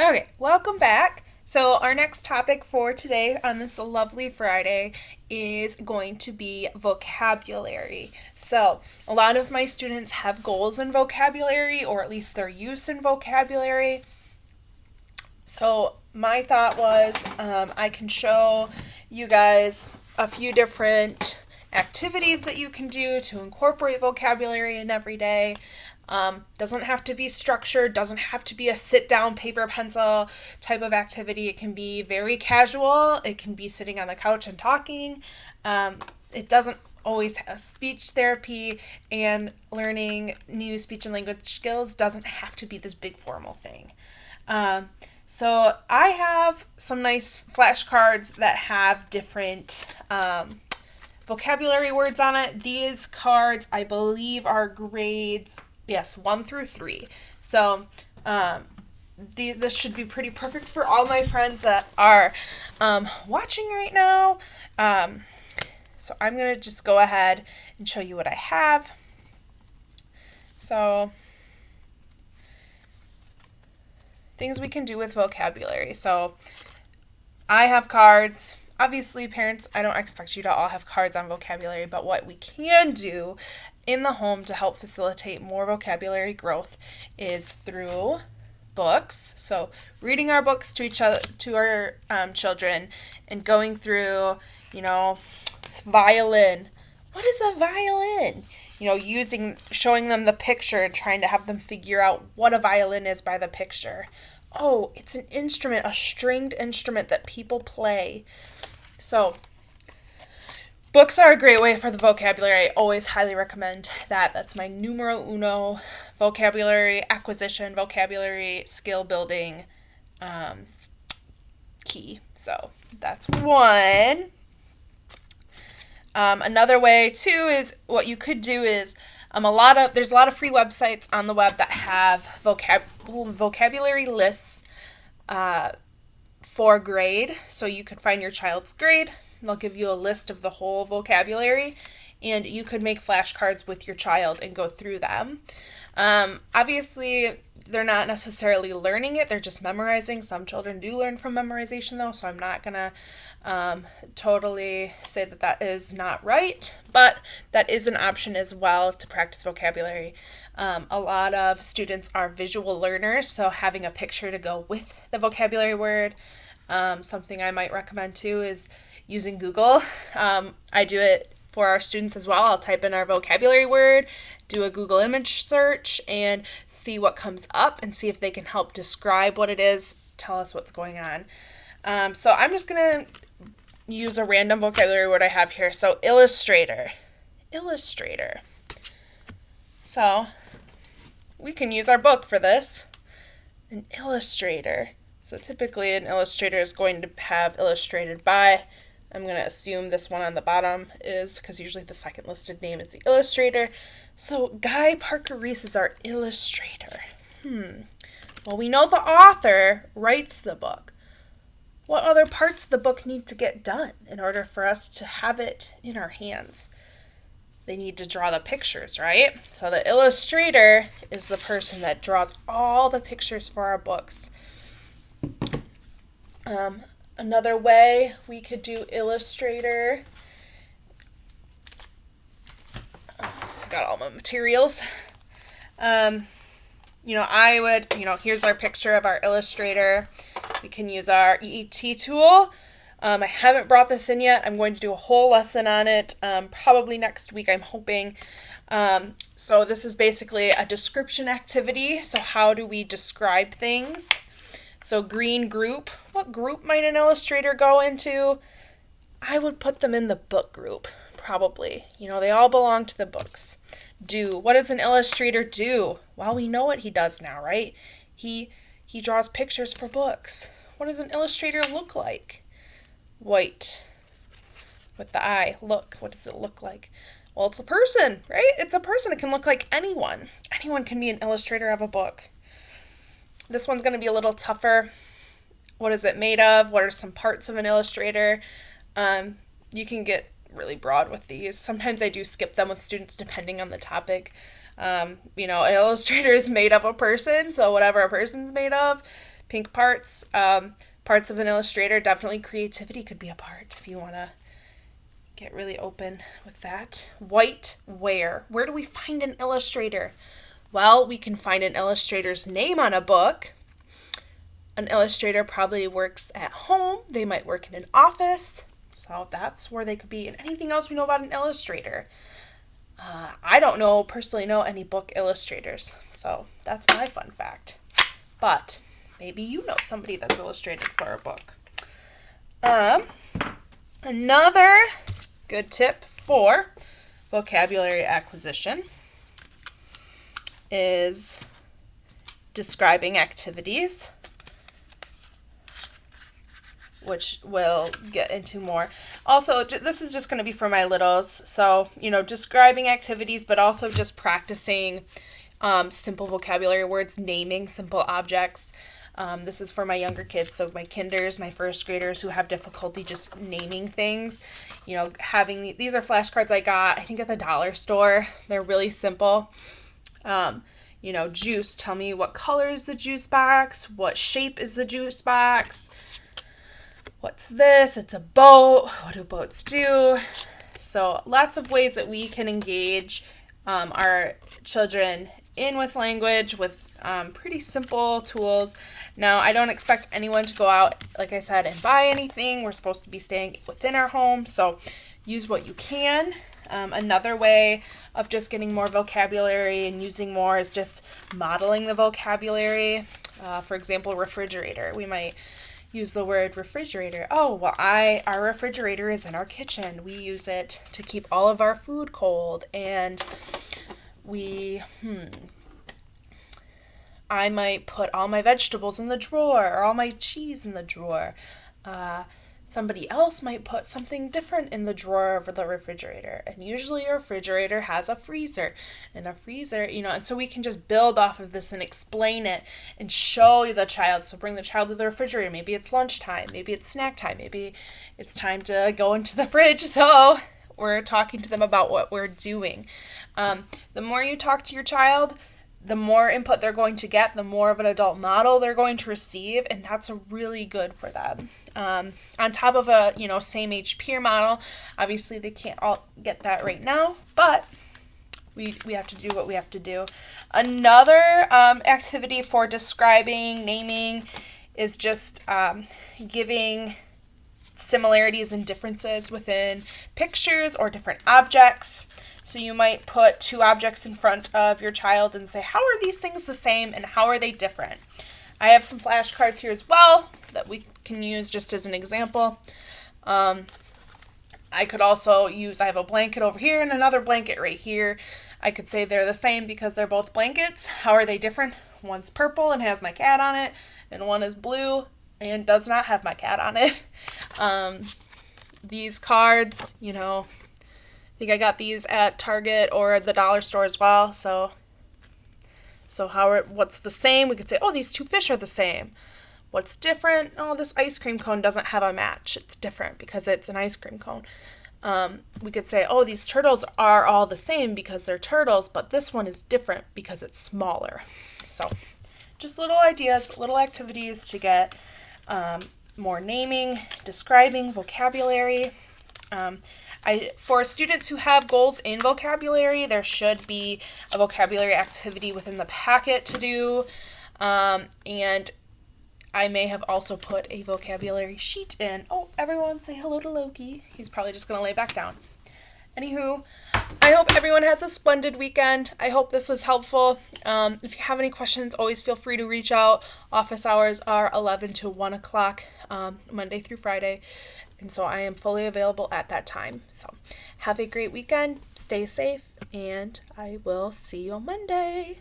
Okay, welcome back. So, our next topic for today on this lovely Friday is going to be vocabulary. So, a lot of my students have goals in vocabulary, or at least their use in vocabulary. So, my thought was I can show you guys a few different activities that you can do to incorporate vocabulary in every day. Doesn't have to be structured, doesn't have to be a sit down paper pencil type of activity. It can be very casual. It can be sitting on the couch and talking. It doesn't always have speech therapy, and learning new speech and language skills doesn't have to be this big formal thing. So I have some nice flashcards that have different vocabulary words on it. These cards, I believe, are grades 1 through 3. So this should be pretty perfect for all my friends that are watching right now. So I'm going to just go ahead and show you what I have. So things we can do with vocabulary. So I have cards. Obviously, parents, I don't expect you to all have cards on vocabulary, but what we can do in the home to help facilitate more vocabulary growth is through books. So reading our books to each other, to our children, and going through, violin. What is a violin? Showing them the picture and trying to have them figure out what a violin is by the picture. Oh, it's an instrument, a stringed instrument that people play. So books are a great way for the vocabulary. I always highly recommend that. That's my numero uno vocabulary acquisition, vocabulary skill building key. So that's one. Another way too is what you could do is there's a lot of free websites on the web that have vocabulary lists for grade. So you could find your child's grade. They'll give you a list of the whole vocabulary, and you could make flashcards with your child and go through them. Obviously, they're not necessarily learning it, they're just memorizing. Some children do learn from memorization, though, so I'm not going to totally say that is not right, but that is an option as well to practice vocabulary. A lot of students are visual learners, so having a picture to go with the vocabulary word. Something I might recommend too is using Google. I do it for our students as well. I'll type in our vocabulary word, do a Google image search, and see what comes up and see if they can help describe what it is, tell us what's going on. So I'm just going to use a random vocabulary word I have here. So illustrator. So we can use our book for this. An illustrator. So typically an illustrator is going to have illustrated by. I'm going to assume this one on the bottom is, because usually the second listed name is the illustrator. So Guy Parker Reese is our illustrator. Well, we know the author writes the book. What other parts of the book need to get done in order for us to have it in our hands? They need to draw the pictures, right? So the illustrator is the person that draws all the pictures for our books. Another way we could do illustrator. I got all my materials. Here's our picture of our illustrator. We can use our EET tool. I haven't brought this in yet. I'm going to do a whole lesson on it, probably next week, I'm hoping. So this is basically a description activity. So how do we describe things? So green group, what group might an illustrator go into? I would put them in the book group, probably. They all belong to the books. Do, what does an illustrator do? Well, we know what he does now, right? He draws pictures for books. What does an illustrator look like? White, with the eye. Look, what does it look like? Well, it's a person, right? It's a person. It can look like anyone. Anyone can be an illustrator of a book. This one's going to be a little tougher. What is it made of? What are some parts of an illustrator? You can get really broad with these. Sometimes I do skip them with students depending on the topic. An illustrator is made of a person, so whatever a person's made of. Pink parts, parts of an illustrator, definitely creativity could be a part if you want to get really open with that. White, where do we find an illustrator? Well, we can find an illustrator's name on a book. An illustrator probably works at home. They might work in an office. So that's where they could be. And anything else we know about an illustrator? I don't personally know any book illustrators. So that's my fun fact. But maybe you know somebody that's illustrated for a book. Another good tip for vocabulary acquisition is describing activities, which we'll get into more. Also, this is just going to be for my littles. So, describing activities, but also just practicing simple vocabulary words, naming simple objects. This is for my younger kids, so my kinders, my first graders who have difficulty just naming things. Having these are flashcards I got, I think, at the dollar store. They're really simple. Juice. Tell me what color is the juice box? What shape is the juice box? What's this? It's a boat. What do boats do? So lots of ways that we can engage our children in with language with pretty simple tools. Now, I don't expect anyone to go out, like I said, and buy anything. We're supposed to be staying within our home, so use what you can. Another way of just getting more vocabulary and using more is just modeling the vocabulary. For example, refrigerator. We might use the word refrigerator. Oh, well, our refrigerator is in our kitchen. We use it to keep all of our food cold. And I might put all my vegetables in the drawer or all my cheese in the drawer. Somebody else might put something different in the drawer of the refrigerator. And usually a refrigerator has a freezer. And a freezer, and so we can just build off of this and explain it and show the child. So bring the child to the refrigerator. Maybe it's lunchtime. Maybe it's snack time. Maybe it's time to go into the fridge. So we're talking to them about what we're doing. The more you talk to your child, the more input they're going to get, the more of an adult model they're going to receive, and that's really good for them. On top of a, same age peer model, obviously they can't all get that right now, but we have to do what we have to do. Another activity for describing, naming, is just giving similarities and differences within pictures or different objects. So you might put two objects in front of your child and say, how are these things the same and how are they different? I have some flashcards here as well that we can use just as an example. I could also I have a blanket over here and another blanket right here. I could say they're the same because they're both blankets. How are they different? One's purple and has my cat on it, and one is blue and does not have my cat on it. These cards, I think I got these at Target or the dollar store as well. So what's the same? We could say, oh, these two fish are the same. What's different? Oh, this ice cream cone doesn't have a match. It's different because it's an ice cream cone. We could say, oh, these turtles are all the same because they're turtles, but this one is different because it's smaller. So just little ideas, little activities to get more naming, describing, vocabulary. For students who have goals in vocabulary, there should be a vocabulary activity within the packet to do. And I may have also put a vocabulary sheet in. Oh, everyone say hello to Loki. He's probably just going to lay back down. Anywho, I hope everyone has a splendid weekend. I hope this was helpful. If you have any questions, always feel free to reach out. Office hours are 11 to 1 o'clock, Monday through Friday. And so I am fully available at that time. So have a great weekend, stay safe, and I will see you on Monday.